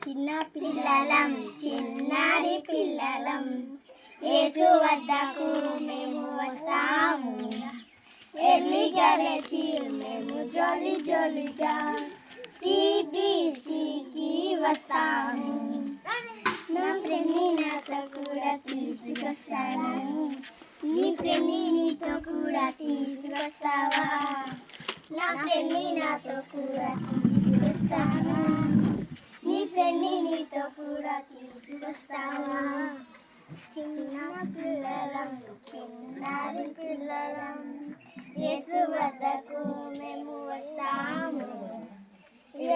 చిన్న పిల్లలం చిన్నారి పిల్లలం యేసు వద్దకు మేము వస్తాము. ఎర్లీగా లేచి మేము జోలి జోలిగా సిబిసికి వస్తాము. నా ఫ్రెండ్ని నాతో కూడా తీసుకొస్తాను. నీ ఫ్రెండ్ని నీతో కూడా తీసుకొస్తావా? నా ఫ్రెండ్ని నాతో కూడా తీసుకొస్తావా? నీ ఫ్రెండ్ని నీతో కూడా తీసుకొస్తావా? చిన్న పిల్లలం చిన్నారి పిల్లలం యేసు వద్దకు మేము వస్తాము.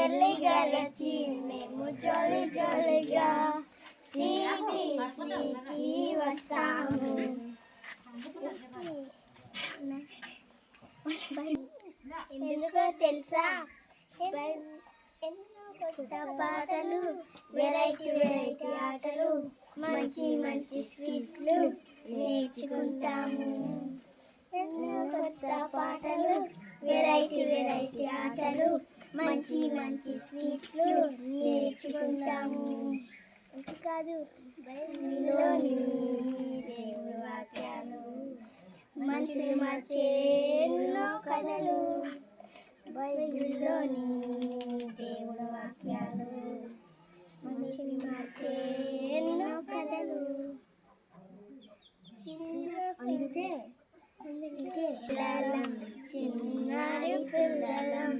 ఎర్లీగా లేచి మేము జోలి జోలిగా సిబిసికి వస్తాము. ఎందుకో తెలుసా? ఎన్నో కొత్త పాటలు, వెరైటీ వెరైటీ ఆటలు, మంచి మంచి స్వీట్లు నేర్చుకుంటాము. ఎన్నో కొత్త పాటలు, వెరైటీ వెరైటీ ఆటలు, మంచి మంచి స్వీట్లు నేర్చుకుంటాము. అంతేకాదు బైబిల్లోని దేవుడి వాక్యాలు, మనిషిని మార్చే ఎన్నో కథలు. బైబిల్లోని దేవుడి వాక్యాలు, మనిషిని మార్చే ఎన్నో కథలు. అందుకే పిల్లలం చిన్నారి పిల్లలం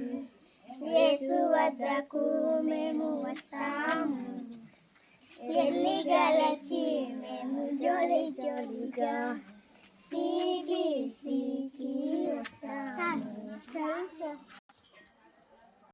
యేసు వద్దకు మేము వస్తాము. ఎర్లీగా లేచి మేము జోలి జోలిగా సిబిసికి వస్తాము.